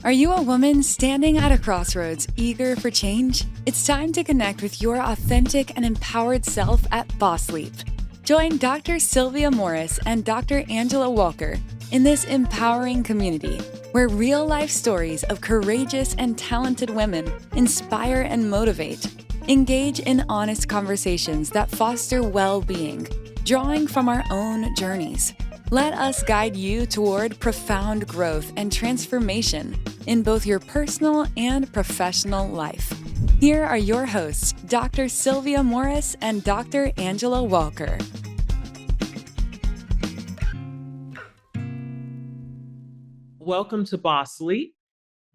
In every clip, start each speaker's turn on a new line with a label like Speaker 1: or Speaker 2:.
Speaker 1: Are you a woman standing at a crossroads, eager for change? It's time to connect with your authentic and empowered self at Boss Leap. Join Dr. Sylvia Morris and Dr. Angela Walker in this empowering community where real-life stories of courageous and talented women inspire and motivate. Engage in honest conversations that foster well-being, drawing from our own journeys. Let us guide you toward profound growth and transformation in both your personal and professional life. Here are your hosts, Dr. Sylvia Morris and Dr. Angela Walker.
Speaker 2: Welcome to Boss Leap.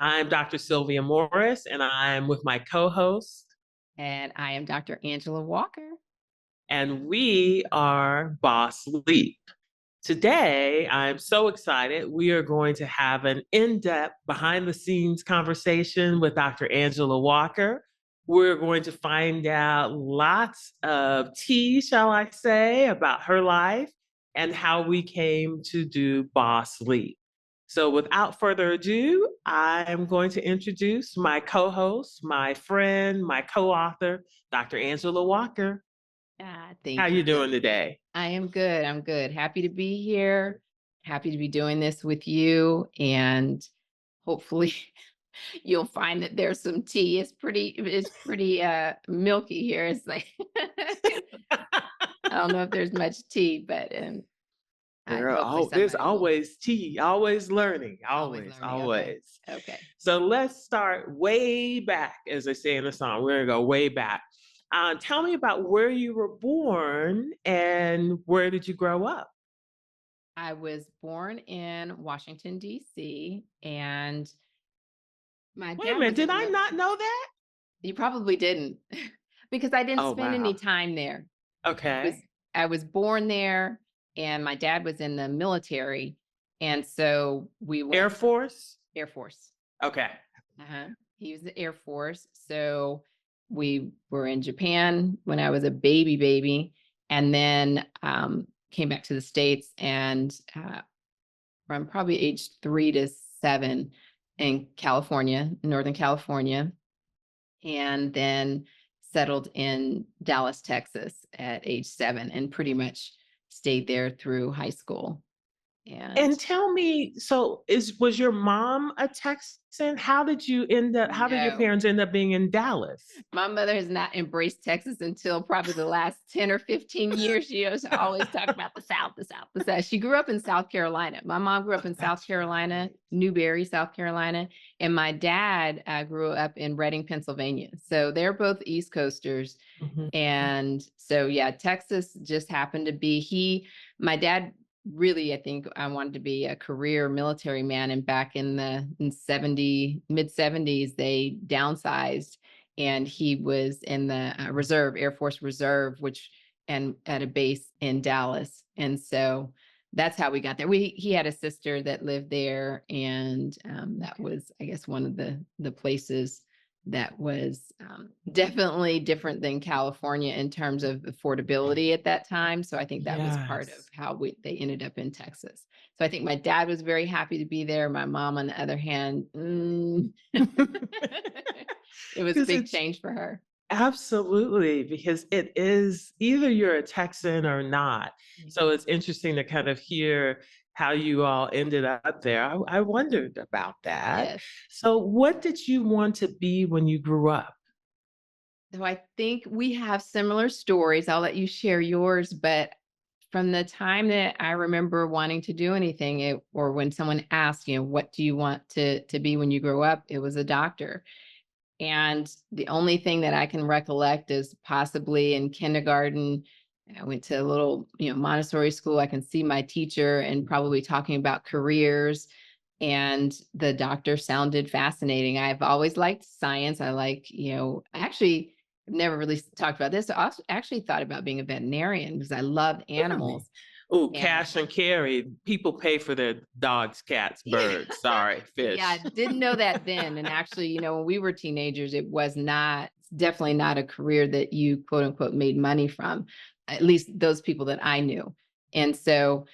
Speaker 2: I'm Dr. Sylvia Morris, and I'm with my co-host.
Speaker 3: And I am Dr. Angela Walker.
Speaker 2: And we are Boss Leap. Today, I'm so excited. We are going to have an in-depth, behind-the-scenes conversation with Dr. Angela Walker. We're going to find out lots of tea, shall I say, about her life and how we came to do Boss Leap. So without further ado, I'm going to introduce my co-host, my friend, my co-author, Dr. Angela Walker.
Speaker 3: Thank
Speaker 2: How you doing today?
Speaker 3: I am good. I'm good. Happy to be here. Happy to be doing this with you. And hopefully you'll find that there's some tea. It's pretty milky here. It's like, I don't know if there's much tea, but
Speaker 2: there's always tea, always learning, always.
Speaker 3: Okay.
Speaker 2: So let's start way back, as they say in the song. We're gonna go way back. Tell me about where you were born and where did you grow up?
Speaker 3: I was born in Washington, D.C. and my
Speaker 2: Wait a minute, did I not know that?
Speaker 3: You probably didn't because I didn't spend any time there.
Speaker 2: Okay.
Speaker 3: I was born there and my dad was in the military. And so we went.
Speaker 2: Air Force?
Speaker 3: Air Force.
Speaker 2: Okay.
Speaker 3: He was the Air Force. So we were in Japan when I was a baby, and then came back to the States and from probably age 3 to 7 in California, Northern California, and then settled in Dallas, Texas at age 7 and pretty much stayed there through high school.
Speaker 2: And tell me, was your mom a Texan? How did your parents end up being in Dallas?
Speaker 3: My mother has not embraced Texas until probably the last 10 or 15 years. She always talked about the South, the South, the South. She grew up in South Carolina. My mom grew up in South Carolina, Newberry, South Carolina. And my dad grew up in Reading, Pennsylvania. So they're both East Coasters. Mm-hmm. And so, yeah, Texas just happened to be, my dad really, I think I wanted to be a career military man. And back in the mid-70s, they downsized and he was in the reserve, Air Force Reserve, and at a base in Dallas. And so that's how we got there. He had a sister that lived there. And that was, I guess, one of the places that was definitely different than California in terms of affordability at that time. So I think that was part of how they ended up in Texas. So I think my dad was very happy to be there. My mom, on the other hand, it was a big change for her.
Speaker 2: Absolutely, because it is either you're a Texan or not. Mm-hmm. So it's interesting to kind of hear how you all ended up there. I wondered about that.
Speaker 3: Yes.
Speaker 2: So what did you want to be when you grew up?
Speaker 3: So I think we have similar stories. I'll let you share yours, but from the time that I remember wanting to do anything, or when someone asked, what do you want to be when you grow up? It was a doctor. And the only thing that I can recollect is possibly in kindergarten, I went to a little, Montessori school. I can see my teacher and probably talking about careers, and the doctor sounded fascinating. I've always liked science. I like, actually, I've never really talked about this. I actually thought about being a veterinarian because I love animals.
Speaker 2: Oh, cash and carry. People pay for their dogs, cats, birds. Sorry, fish.
Speaker 3: Yeah, I didn't know that then. And actually, when we were teenagers, it was definitely not a career that you, quote unquote, made money from, at least those people that I knew. And so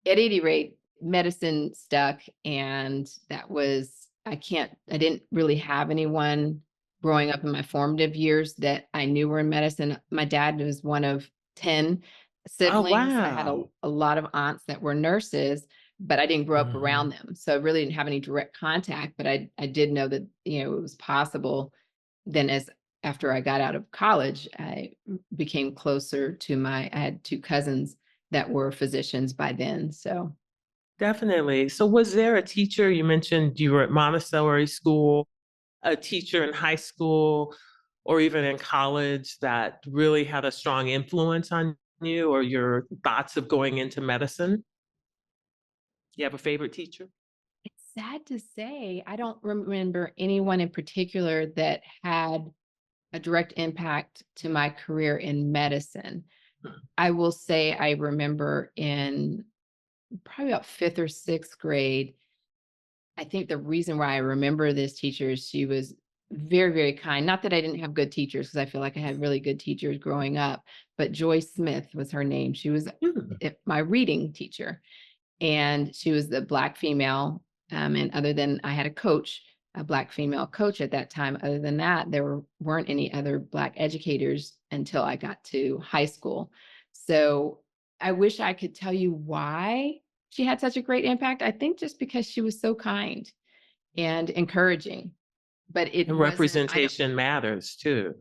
Speaker 3: at any rate, medicine stuck. And that was I didn't really have anyone growing up in my formative years that I knew were in medicine. My dad was one of 10
Speaker 2: Oh,
Speaker 3: siblings. I had
Speaker 2: wow.
Speaker 3: a lot of aunts that were nurses, but I didn't grow up
Speaker 2: Mhm.
Speaker 3: around them. So I really didn't have any direct contact, but I did know that, it was possible. Then after I got out of college, I became closer to I had two cousins that were physicians by then. So
Speaker 2: Definitely. So was there a teacher, you mentioned you were at Montessori school, a teacher in high school or even in college that really had a strong influence on you or your thoughts of going into medicine? You have a favorite teacher?
Speaker 3: it's sad to say, I don't remember anyone in particular that had a direct impact to my career in medicine. I will say I remember in probably about fifth or sixth grade, I think the reason why I remember this teacher is she was very, very kind. Not that I didn't have good teachers, because I feel like I had really good teachers growing up, but Joyce Smith was her name. She was
Speaker 2: Hmm.
Speaker 3: my reading teacher, and she was the Black female. And other than I had a Black female coach at that time. Other than that, weren't any other Black educators until I got to high school. So I wish I could tell you why she had such a great impact. I think just because she was so kind and encouraging, but it
Speaker 2: And
Speaker 3: wasn't, I don't,
Speaker 2: representation matters too.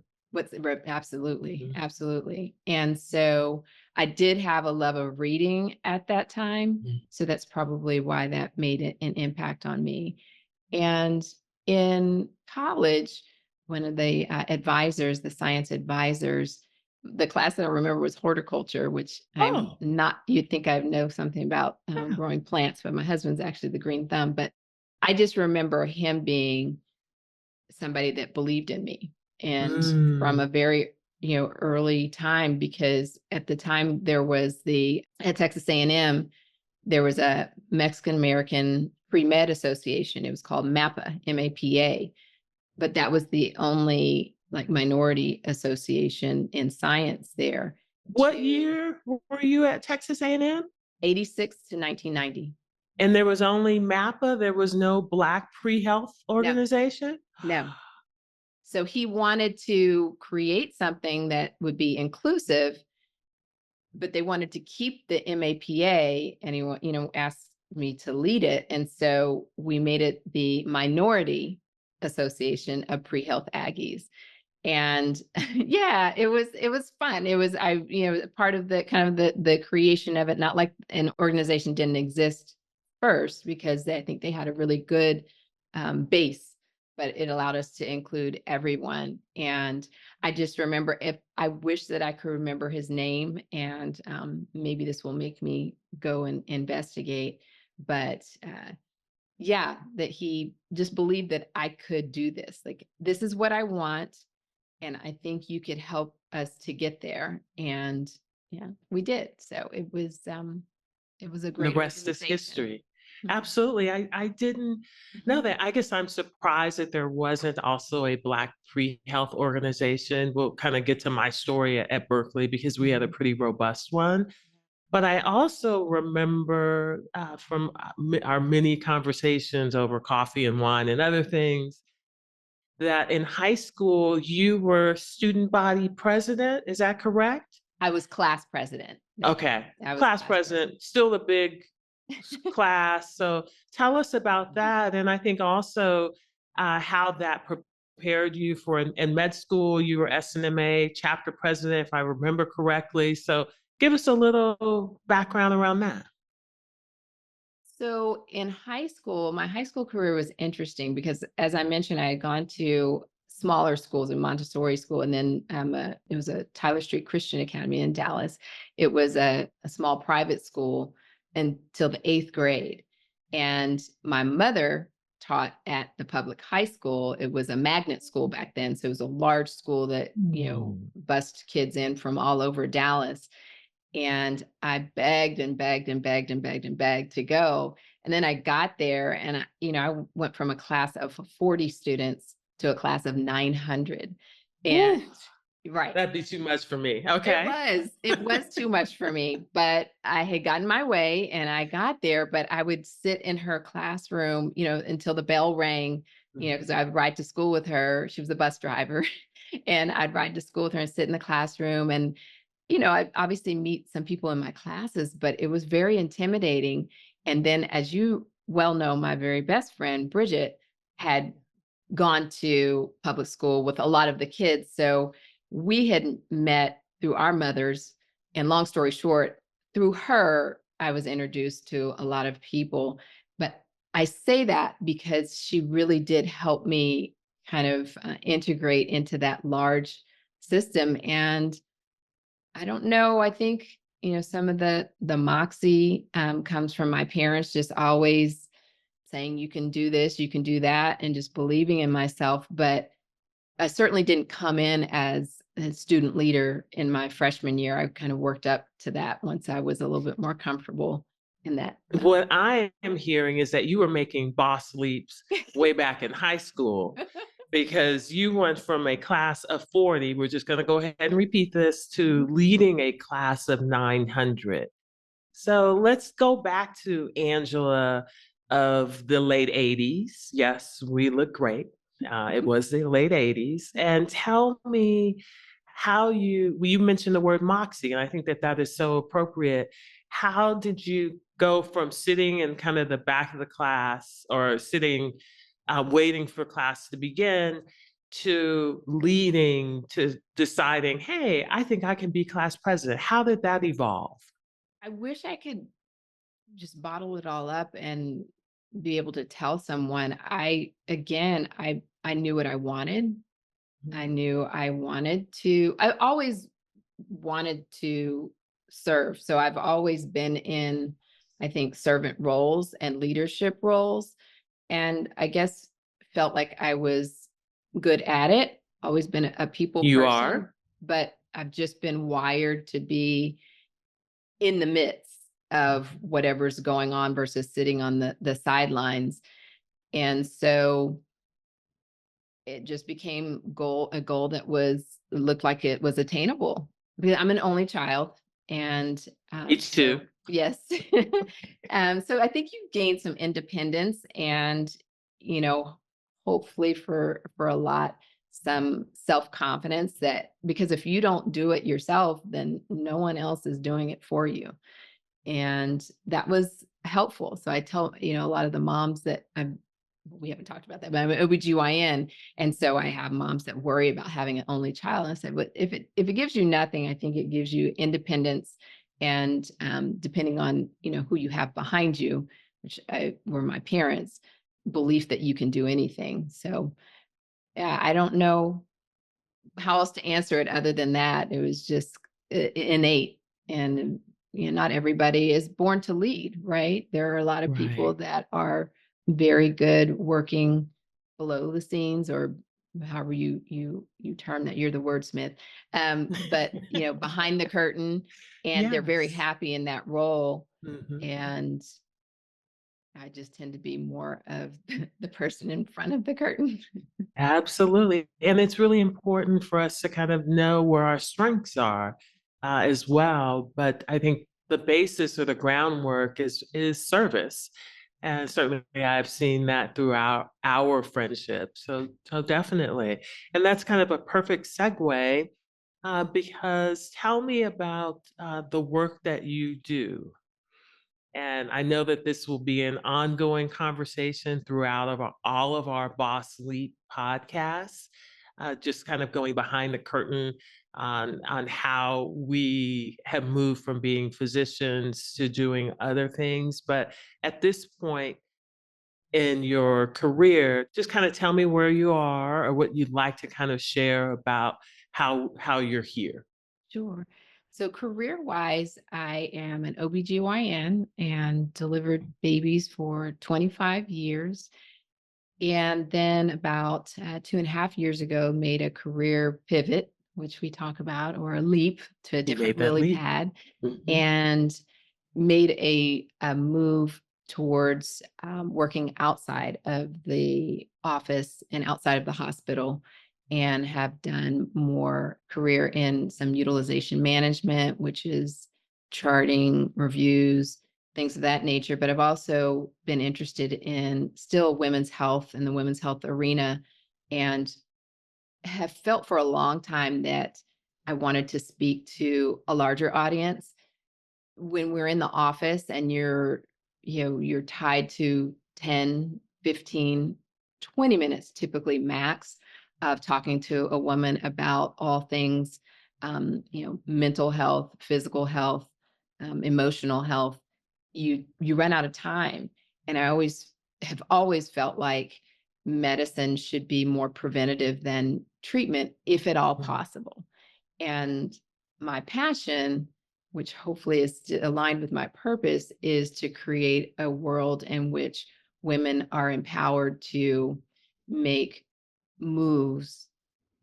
Speaker 3: absolutely,
Speaker 2: Mhm.
Speaker 3: absolutely. And so I did have a love of reading at that time. So that's probably why that made an impact on me. And in college, one of the advisors, the science advisors, the class that I remember was horticulture, which I'm
Speaker 2: Oh,
Speaker 3: not, you'd think I know something about
Speaker 2: yeah.
Speaker 3: growing plants, but my husband's actually the green thumb. But I just remember him being somebody that believed in me, and from
Speaker 2: Mm.
Speaker 3: a very early time, because at the time there was at Texas A&M there was a Mexican American Pre-Med Association. It was called MAPA, MAPA, but that was the only like minority association in science there.
Speaker 2: What year were you at Texas A&M?
Speaker 3: 86 to 1990.
Speaker 2: And there was only MAPA, there was no Black pre-health
Speaker 3: No,
Speaker 2: organization?
Speaker 3: no. So he wanted to create something that would be inclusive, but they wanted to keep the MAPA, and he asked me to lead it. And so we made it the Minority Association of Pre-Health Aggies. And yeah, it was fun. It was, part of the kind of the creation of it, not like an organization didn't exist first, because I think they had a really good base, but it allowed us to include everyone. And I just remember, if I wish that I could remember his name, and maybe this will make me go and investigate, but yeah, that he just believed that I could do this. Like, this is what I want, and I think you could help us to get there. And yeah, we did. So it was a
Speaker 2: The
Speaker 3: great
Speaker 2: rest is
Speaker 3: organization.
Speaker 2: history.
Speaker 3: Mhm,
Speaker 2: Absolutely. I didn't know
Speaker 3: mhm.
Speaker 2: that. I guess I'm surprised that there wasn't also a Black pre-health organization. We'll kind of get to my story at Berkeley because we had a pretty robust one. But I also remember from our many conversations over coffee and wine and other things that in high school you were student body president. Is that correct?
Speaker 3: I was class president.
Speaker 2: Okay.
Speaker 3: I was
Speaker 2: Class
Speaker 3: class president.
Speaker 2: president, still a big class. So tell us about that. And I think also how that prepared you for in med school. You were SNMA chapter president, if I remember correctly. So give us a little background around that.
Speaker 3: So in high school, my high school career was interesting because, as I mentioned, I had gone to smaller schools, in Montessori school, and then it was a Tyler Street Christian Academy in Dallas. It was a small private school until the eighth grade. And my mother taught at the public high school. It was a magnet school back then. So it was a large school that,
Speaker 2: Mm.
Speaker 3: bussed kids in from all over Dallas. And I begged and begged and begged and begged and begged to go. And then I got there, and I went from a class of 40 students to a class of 900.
Speaker 2: Woo.
Speaker 3: And Right.
Speaker 2: That'd be too much for me.
Speaker 3: It
Speaker 2: Okay.
Speaker 3: was. It was too much for me, but I had gotten my way and I got there, but I would sit in her classroom, until the bell rang, because
Speaker 2: Mhm.
Speaker 3: I'd ride to school with her. She was a bus driver. And I'd ride to school with her and sit in the classroom. And, I'd obviously meet some people in my classes, but it was very intimidating. And then, as you well know, my very best friend, Bridget, had gone to public school with a lot of the kids. So we had met through our mothers. And long story short, through her, I was introduced to a lot of people. But I say that because she really did help me kind of integrate into that large system. And I don't know, I think, some of the moxie comes from my parents just always saying, you can do this, you can do that, and just believing in myself. But I certainly didn't come in as a student leader in my freshman year. I kind of worked up to that once I was a little bit more comfortable in that.
Speaker 2: What I am hearing is that you were making boss leaps way back in high school because you went from a class of 40, we're just going to go ahead and repeat this, to leading a class of 900. So let's go back to Angela of the late 80s. Yes, we look great. It was the late 80s. And tell me how you mentioned the word moxie, and I think that that is so appropriate. How did you go from sitting in kind of the back of the class or sitting, waiting for class to begin, to leading, to deciding, hey, I think I can be class president? How did that evolve?
Speaker 3: I wish I could just bottle it all up and be able to tell someone. I knew what I wanted. I knew I always wanted to serve. So I've always been in, I think, servant roles and leadership roles. And I guess felt like I was good at it, always been a people
Speaker 2: You
Speaker 3: person,
Speaker 2: are?
Speaker 3: but I've just been wired to be in the midst of whatever's going on versus sitting on the sidelines. And so it just became a goal that looked like it was attainable. Because I'm an only child, and
Speaker 2: Me too.
Speaker 3: yes. So I think you gain some independence, and you know, hopefully for a lot, some self-confidence, that because if you don't do it yourself, then no one else is doing it for you. And that was helpful. So I tell, a lot of the moms that we haven't talked about that, but I'm an OB-GYN. And so I have moms that worry about having an only child. And I said, but if it gives you nothing, I think it gives you independence. And depending on, who you have behind you, which were my parents, belief that you can do anything. So yeah, I don't know how else to answer it other than that. It was just innate. And not everybody is born to lead, right? There are a lot of people
Speaker 2: Right.
Speaker 3: that are very good working below the scenes, or however you term that. You're the wordsmith. But behind the curtain, and they're very
Speaker 2: Yes.
Speaker 3: happy in that role.
Speaker 2: Mhm.
Speaker 3: And I just tend to be more of the person in front of the curtain.
Speaker 2: Absolutely. And it's really important for us to kind of know where our strengths are, as well. But I think the basis or the groundwork is service. And certainly I've seen that throughout our friendship. So definitely. And that's kind of a perfect segue, because tell me about the work that you do. And I know that this will be an ongoing conversation throughout all of our Boss Leap podcasts, just kind of going behind the curtain on how we have moved from being physicians to doing other things. But at this point in your career, just kind of tell me where you are or what you'd like to kind of share about how you're here.
Speaker 3: Sure. So career-wise, I am an OB-GYN and delivered babies for 25 years. And then about 2.5 years ago, made a career pivot, which we talk about, or a leap to a
Speaker 2: You
Speaker 3: different
Speaker 2: made that
Speaker 3: lily
Speaker 2: leap.
Speaker 3: pad,
Speaker 2: Mhm.
Speaker 3: and made a move towards working outside of the office and outside of the hospital. and have done more career in some utilization management, which is charting, reviews, things of that nature. But I've also been interested in still women's health and the women's health arena, and have felt for a long time that I wanted to speak to a larger audience. When we're in the office and you're tied to 10, 15, 20 minutes typically max of talking to a woman about all things, mental health, physical health, emotional health, you run out of time. And I have always felt like medicine should be more preventative than treatment, if at all
Speaker 2: Mhm.
Speaker 3: possible. And my passion, which hopefully is aligned with my purpose, is to create a world in which women are empowered to make moves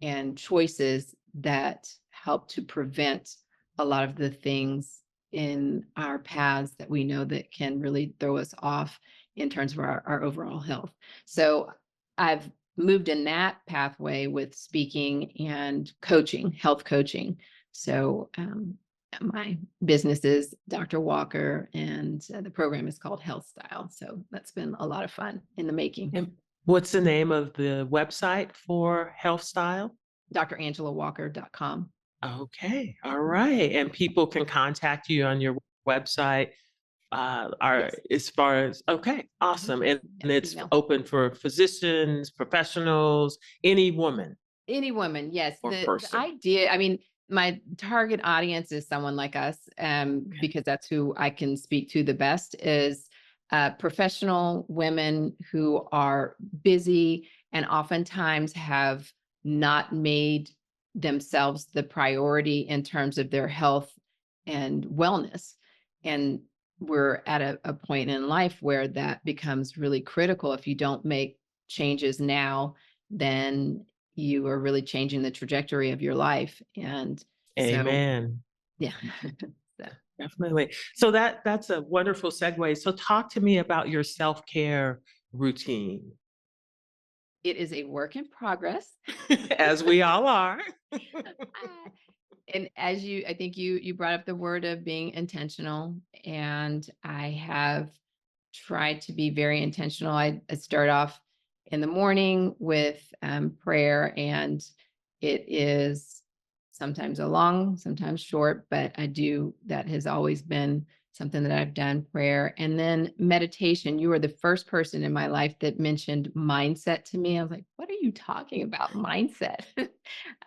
Speaker 3: and choices that help to prevent a lot of the things in our paths that we know that can really throw us off in terms of our overall health. So I've moved in that pathway with speaking and coaching, health coaching. So my business is Dr. Walker, and the program is called Health Style. So that's been a lot of fun in the making.
Speaker 2: And what's the name of the website for Health Style?
Speaker 3: DrAngelaWalker.com.
Speaker 2: Okay. All right. And people can contact you on your website.
Speaker 3: Yes.
Speaker 2: As far as, okay, awesome. And
Speaker 3: Yes,
Speaker 2: it's
Speaker 3: email.
Speaker 2: open for physicians, professionals, any woman
Speaker 3: Any woman, yes.
Speaker 2: or
Speaker 3: The
Speaker 2: person.
Speaker 3: idea, I mean, my target audience is someone like us, because that's who I can speak to the best, is professional women who are busy and oftentimes have not made themselves the priority in terms of their health and wellness. And we're at a point in life where that becomes really critical. If you don't make changes now, then you are really changing the trajectory of your life. And so,
Speaker 2: Amen.
Speaker 3: yeah. So
Speaker 2: Definitely. So that's a wonderful segue. So talk to me about your self-care routine,
Speaker 3: it is a work in progress.
Speaker 2: as we all are.
Speaker 3: Ah, and I think you brought up the word of being intentional, and I have tried to be very intentional. I start off in the morning with prayer, and it is sometimes a long, sometimes short, but that has always been something that I've done, prayer. And then meditation. You were the first person in my life that mentioned mindset to me. I was like, what are you talking about? Mindset.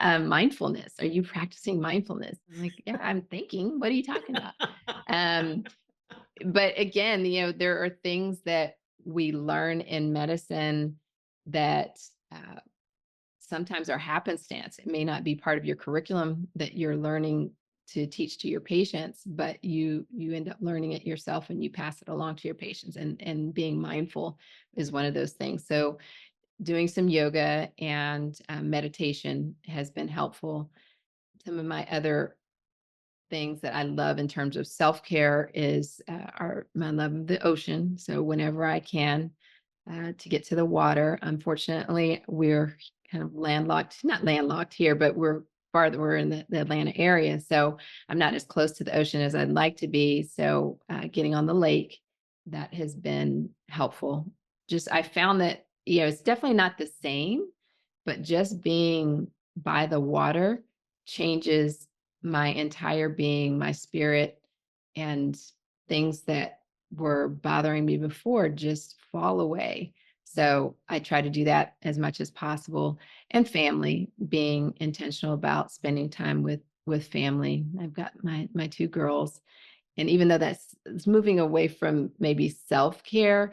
Speaker 3: Mindfulness. Are you practicing mindfulness? I'm like, yeah, I'm thinking. What are you talking about? Um, but again, there are things that we learn in medicine that sometimes are happenstance. It may not be part of your curriculum that you're learning to teach to your patients, but you end up learning it yourself and you pass it along to your patients. And being mindful is one of those things. So doing some yoga and meditation has been helpful. Some of my other things that I love in terms of self-care is my love of the ocean. So whenever I can, to get to the water. Unfortunately, we're kind of not landlocked here, but we're in the Atlanta area. So I'm not as close to the ocean as I'd like to be. So getting on the lake, that has been helpful. I found that, it's definitely not the same, but just being by the water changes my entire being, my spirit, and things that were bothering me before just fall away. So I try to do that as much as possible. And family, being intentional about spending time with family. I've got my two girls. And even though it's moving away from maybe self-care,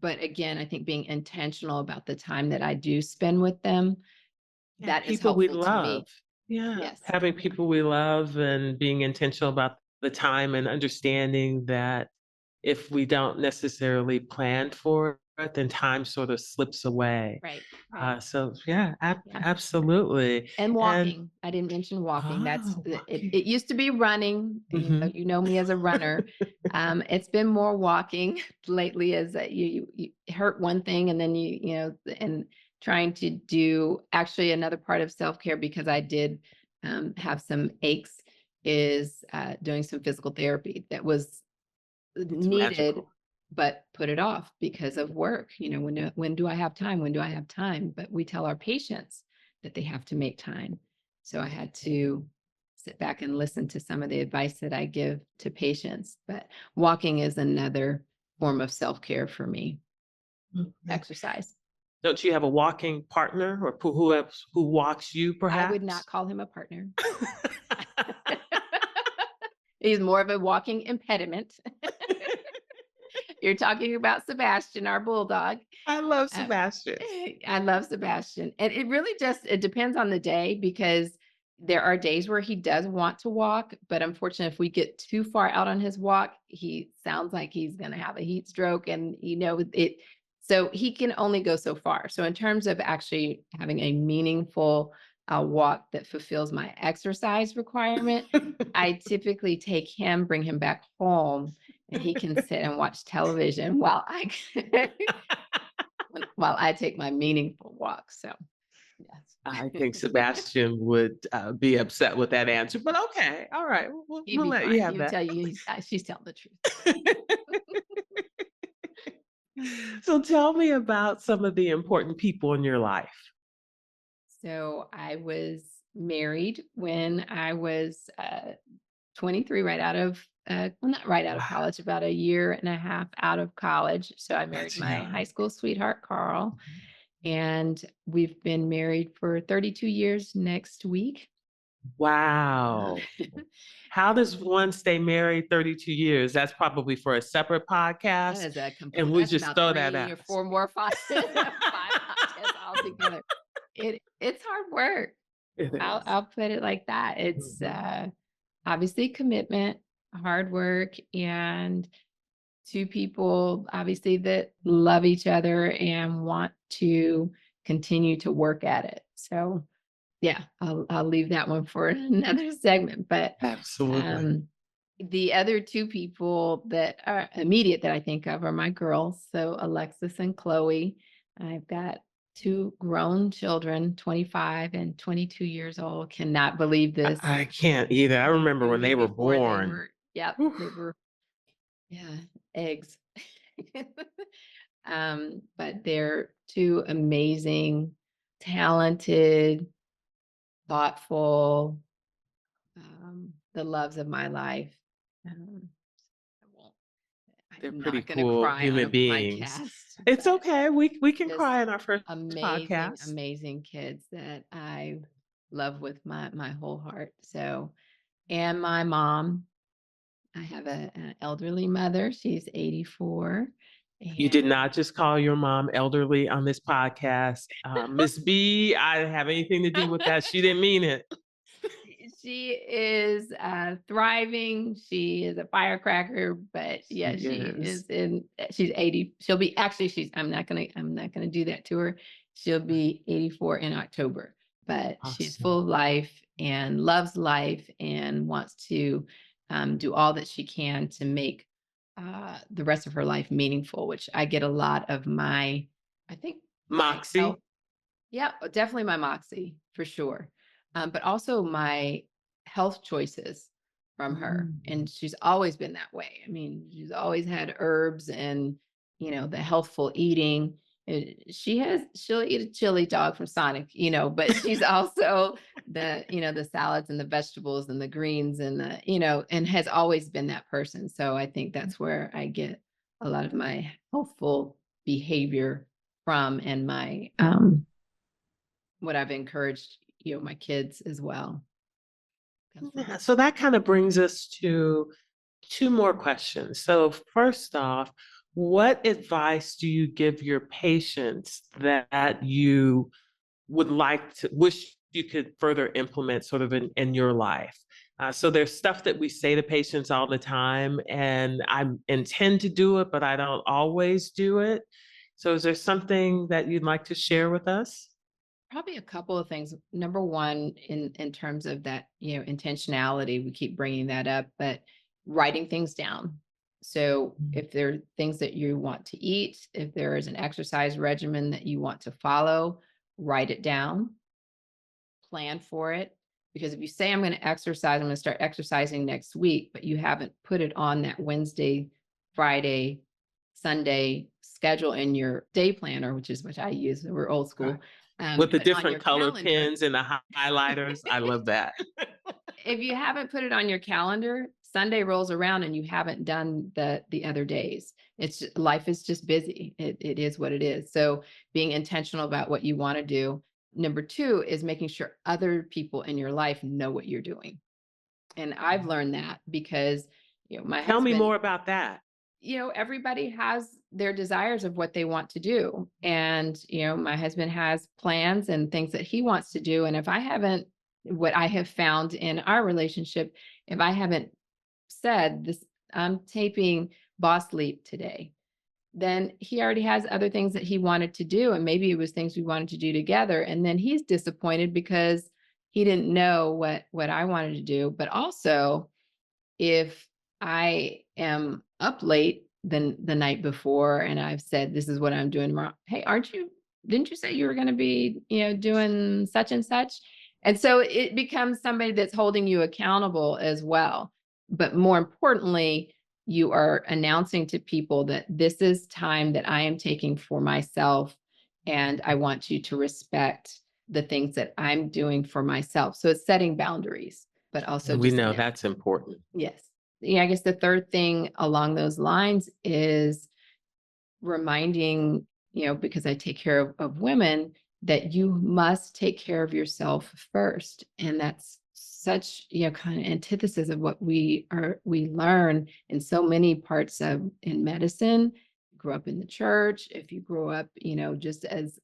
Speaker 3: but again, I think being intentional about the time that I do spend with them,
Speaker 2: And
Speaker 3: that is
Speaker 2: people we
Speaker 3: helpful to
Speaker 2: love.
Speaker 3: me.
Speaker 2: Yeah.
Speaker 3: Yes.
Speaker 2: Having people we love and being intentional about the time and understanding that if we don't necessarily plan for it, then time sort of slips away.
Speaker 3: Right. Right.
Speaker 2: So yeah,
Speaker 3: Yeah.
Speaker 2: absolutely.
Speaker 3: And
Speaker 2: And
Speaker 3: walking. I didn't mention walking.
Speaker 2: walking.
Speaker 3: It used to be running.
Speaker 2: Mhm.
Speaker 3: You know me as a runner. It's been more walking lately, as you hurt one thing and then and trying to do actually another part of self-care, because I did have some aches, is doing some physical therapy that was
Speaker 2: It's
Speaker 3: needed,
Speaker 2: magical.
Speaker 3: but put it off because of work. When do I have time? When do I have time? But we tell our patients that they have to make time. So I had to sit back and listen to some of the advice that I give to patients. But walking is another form of self-care for me.
Speaker 2: Okay.
Speaker 3: Exercise.
Speaker 2: Don't you have a walking partner or who walks you,
Speaker 3: I would
Speaker 2: perhaps?
Speaker 3: not call him a partner. He's more of a walking impediment. You're talking about Sebastian, our bulldog.
Speaker 2: I love
Speaker 3: Uh,
Speaker 2: Sebastian.
Speaker 3: I love Sebastian. And it really it depends on the day, because there are days where he does want to walk, but unfortunately, if we get too far out on his walk, he sounds like he's going to have a heat stroke, and it. So he can only go so far. So in terms of actually having a meaningful walk that fulfills my exercise requirement, I typically take him, bring him back home, and he can sit and watch television while I take my meaningful walk. So, yes.
Speaker 2: I think Sebastian would be upset with that answer, but okay. All right.
Speaker 3: He'd
Speaker 2: We'll
Speaker 3: be
Speaker 2: let you
Speaker 3: fine.
Speaker 2: have
Speaker 3: He would
Speaker 2: that.
Speaker 3: tell you she's telling the truth.
Speaker 2: So tell me about some of the important people in your life.
Speaker 3: So I was married when I was 23, right out of, well, not right out of
Speaker 2: Wow,
Speaker 3: college, about a year and a half out of college. So I married
Speaker 2: that's
Speaker 3: my high
Speaker 2: young.
Speaker 3: school sweetheart, Carl, and we've been married for 32 years next week.
Speaker 2: Wow. How does one stay married 32 years? That's probably for a separate
Speaker 3: That
Speaker 2: podcast.
Speaker 3: is a
Speaker 2: And
Speaker 3: complete,
Speaker 2: we
Speaker 3: that's
Speaker 2: just
Speaker 3: about
Speaker 2: throw that
Speaker 3: 3
Speaker 2: out.
Speaker 3: or 4 more 5 podcasts altogether. It's hard work.
Speaker 2: It is.
Speaker 3: I'll put it like that. It's obviously commitment, hard work, and two people obviously that love each other and want to continue to work at it. So yeah, I'll leave that one for another segment. But
Speaker 2: Absolutely.
Speaker 3: the other two people that are immediate that I think of are my girls. So Alexis and Chloe. I've got two grown children, 25 and 22 years old. Cannot believe this.
Speaker 2: I can't either. I remember when they were
Speaker 3: Before they
Speaker 2: born.
Speaker 3: were, yep,
Speaker 2: Oof.
Speaker 3: they were, yeah, eggs. But they're two amazing, talented, thoughtful, the loves of my life. Um,
Speaker 2: They're
Speaker 3: I'm
Speaker 2: pretty
Speaker 3: not going to
Speaker 2: cool
Speaker 3: cry on
Speaker 2: human
Speaker 3: a
Speaker 2: beings.
Speaker 3: podcast,
Speaker 2: It's
Speaker 3: but
Speaker 2: okay. We can
Speaker 3: just
Speaker 2: cry in our first
Speaker 3: amazing,
Speaker 2: podcast.
Speaker 3: amazing kids that I love with my whole heart. So, and my mom, I have an elderly mother. She's 84.
Speaker 2: You did
Speaker 3: And
Speaker 2: not just call your mom elderly on this podcast. Miss B, I didn't have anything to do with that. She didn't mean it.
Speaker 3: she is thriving. She is a firecracker, but
Speaker 2: She
Speaker 3: yeah,
Speaker 2: is.
Speaker 3: she's 80. She'll be actually I'm not gonna do that to her. She'll be 84 in October, but she's
Speaker 2: Awesome.
Speaker 3: full of life and loves life and wants to do all that she can to make the rest of her life meaningful, which I get a lot of I think my health.
Speaker 2: Moxie.
Speaker 3: Yeah, definitely my moxie for sure. But also my health choices from her. And she's always been that way. I mean, she's always had herbs and, the healthful eating. She'll eat a chili dog from Sonic, but she's also the salads and the vegetables and the greens and and has always been that person. So I think that's where I get a lot of my healthful behavior from, and my, what I've encouraged, my kids as well.
Speaker 2: Yeah, so that kind of brings us to two more questions. So, first off, what advice do you give your patients that you would wish you could further implement sort of in your life? So there's stuff that we say to patients all the time, and I intend to do it, but I don't always do it. So is there something that you'd like to share with us?
Speaker 3: Probably a couple of things. Number one, in terms of that, intentionality, we keep bringing that up, but writing things down. So if there are things that you want to eat, if there is an exercise regimen that you want to follow, write it down, plan for it. Because if you say, I'm going to exercise, I'm going to start exercising next week, but you haven't put it on that Wednesday, Friday, Sunday schedule in your day planner, which is what I use. We're old school.
Speaker 2: With the
Speaker 3: Put on your
Speaker 2: different color
Speaker 3: calendar.
Speaker 2: pens and the highlighters. I love that.
Speaker 3: If you haven't put it on your calendar, Sunday rolls around and you haven't done the other days. Life is just busy. It is what it is. So being intentional about what you want to do. Number two is making sure other people in your life know what you're doing. And I've learned that because, my
Speaker 2: Tell me
Speaker 3: husband,
Speaker 2: more about that.
Speaker 3: everybody has their desires of what they want to do. And, my husband has plans and things that he wants to do. And what I have found in our relationship, if I haven't said this, I'm taping Boss Leap today, then he already has other things that he wanted to do. And maybe it was things we wanted to do together. And then he's disappointed because he didn't know what I wanted to do. But also, if I am up late the night before and I've said, this is what I'm doing tomorrow. Hey, didn't you say you were going to be, doing such and such? And so it becomes somebody that's holding you accountable as well. But more importantly, you are announcing to people that this is time that I am taking for myself. And I want you to respect the things that I'm doing for myself. So it's setting boundaries, but also
Speaker 2: We know that's important.
Speaker 3: Yes. Yeah, I guess the third thing along those lines is reminding, because I take care of women, that you must take care of yourself first. And that's such, kind of antithesis of what we learn in so many parts in medicine. Grew up in the church. If you grew up, just as,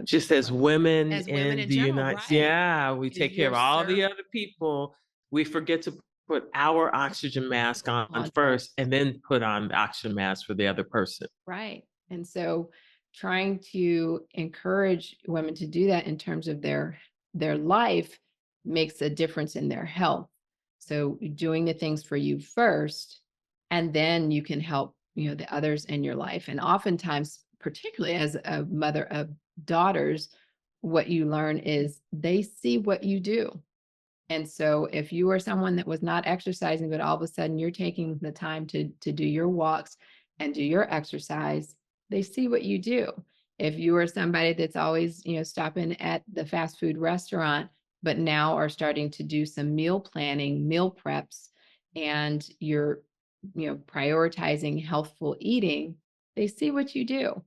Speaker 2: Just as women
Speaker 3: women
Speaker 2: in
Speaker 3: in
Speaker 2: the
Speaker 3: general,
Speaker 2: United
Speaker 3: right?
Speaker 2: Yeah, we
Speaker 3: Is
Speaker 2: take care of
Speaker 3: your
Speaker 2: all the other people. We forget to put our oxygen mask on first and then put on the oxygen mask for the other person.
Speaker 3: Right. And so trying to encourage women to do that in terms of their life makes a difference in their health. So doing the things for you first, and then you can help, the others in your life. And oftentimes, particularly as a mother of daughters, what you learn is they see what you do. And so if you are someone that was not exercising, but all of a sudden you're taking the time to do your walks and do your exercise, they see what you do. If you are somebody that's always, stopping at the fast food restaurant, but now are starting to do some meal planning, meal preps, and you're, prioritizing healthful eating, they see what you do.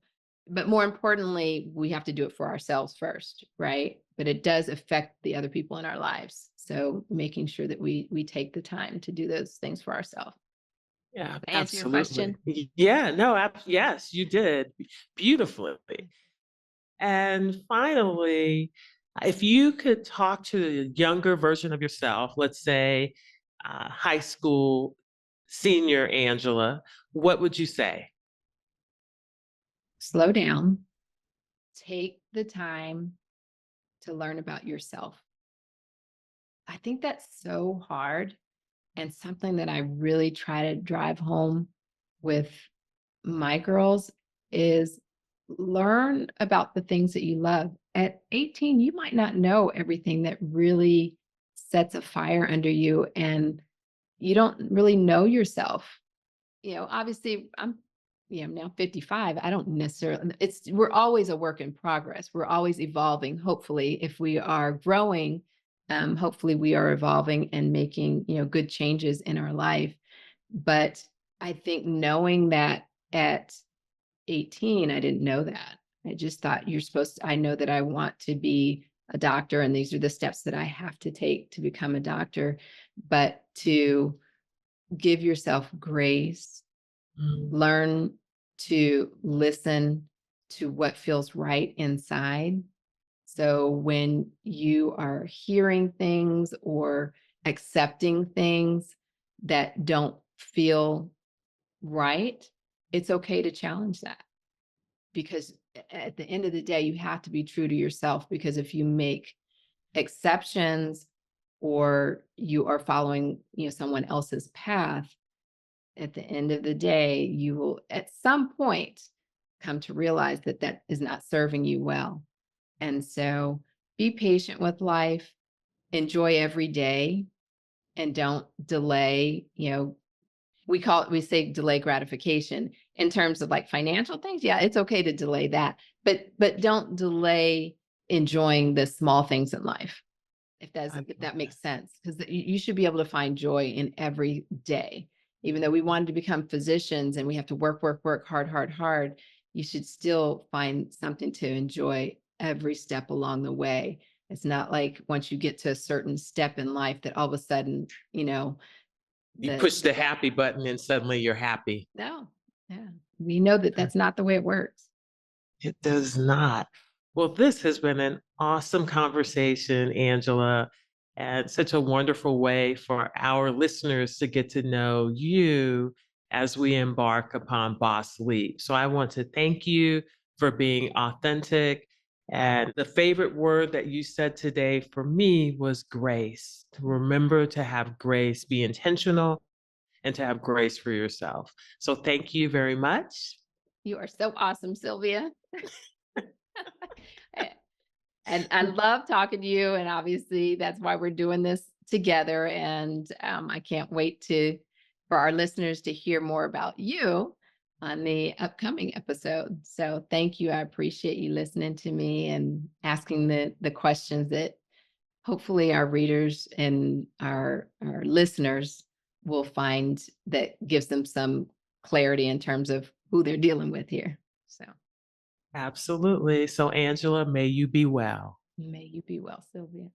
Speaker 3: But more importantly, we have to do it for ourselves first, right? But it does affect the other people in our lives. So making sure that we take the time to do those things for ourselves.
Speaker 2: Yeah,
Speaker 3: Did I answer your
Speaker 2: absolutely.
Speaker 3: question?
Speaker 2: Yeah, no, yes, you did beautifully. And finally, if you could talk to the younger version of yourself, let's say high school senior Angela, what would you say?
Speaker 3: Slow down. Take the time to learn about yourself. I think that's so hard, and something that I really try to drive home with my girls is learn about the things that you love. At 18, you might not know everything that really sets a fire under you, and you don't really know yourself. Obviously I'm now 55. I don't necessarily, we're always a work in progress. We're always evolving. Hopefully, if we are growing, hopefully we are evolving and making, good changes in our life. But I think knowing that at 18, I didn't know that. I just thought I know that I want to be a doctor and these are the steps that I have to take to become a doctor. But to give yourself grace, learn to listen to what feels right inside. So when you are hearing things or accepting things that don't feel right, it's okay to challenge that. Because at the end of the day, you have to be true to yourself, because if you make exceptions or you are following, someone else's path, at the end of the day, you will at some point come to realize that that is not serving you well. And so be patient with life, enjoy every day, and don't delay, we say delay gratification in terms of like financial things. Yeah, it's okay to delay that, but don't delay enjoying the small things in life. If that makes sense, because you should be able to find joy in every day. Even though we wanted to become physicians and we have to work hard, you should still find something to enjoy every step along the way. It's not like once you get to a certain step in life that all of a sudden,
Speaker 2: you push the happy button and suddenly you're happy.
Speaker 3: No, yeah. We know that that's not the way it works.
Speaker 2: It does not. Well, this has been an awesome conversation, Angela, and such a wonderful way for our listeners to get to know you as we embark upon Boss Leap. So I want to thank you for being authentic. And the favorite word that you said today for me was grace. To remember to have grace, be intentional, and to have grace for yourself. So thank you very much.
Speaker 3: You are so awesome, Sylvia. And I love talking to you. And obviously that's why we're doing this together. And I can't wait for our listeners to hear more about you on the upcoming episode. So thank you. I appreciate you listening to me and asking the questions that hopefully our readers and our listeners will find that gives them some clarity in terms of who they're dealing with here. So.
Speaker 2: Absolutely. So, Angela, may you be well.
Speaker 3: May you be well, Sylvia.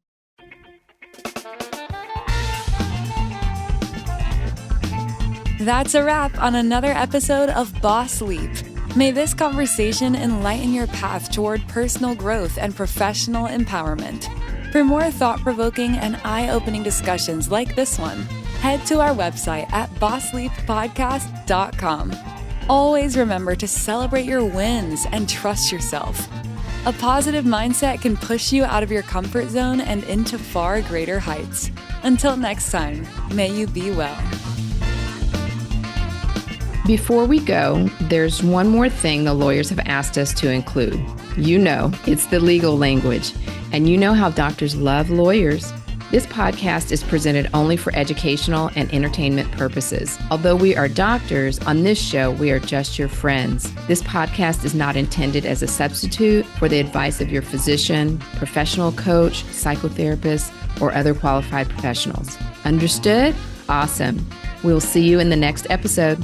Speaker 1: That's a wrap on another episode of Boss Leap. May this conversation enlighten your path toward personal growth and professional empowerment. For more thought-provoking and eye-opening discussions like this one, head to our website at bossleappodcast.com. Always remember to celebrate your wins and trust yourself. A positive mindset can push you out of your comfort zone and into far greater heights. Until next time, may you be well.
Speaker 3: Before we go, there's one more thing the lawyers have asked us to include. It's the legal language, and you know how doctors love lawyers. This podcast is presented only for educational and entertainment purposes. Although we are doctors, on this show, we are just your friends. This podcast is not intended as a substitute for the advice of your physician, professional coach, psychotherapist, or other qualified professionals. Understood? Awesome. We'll see you in the next episode.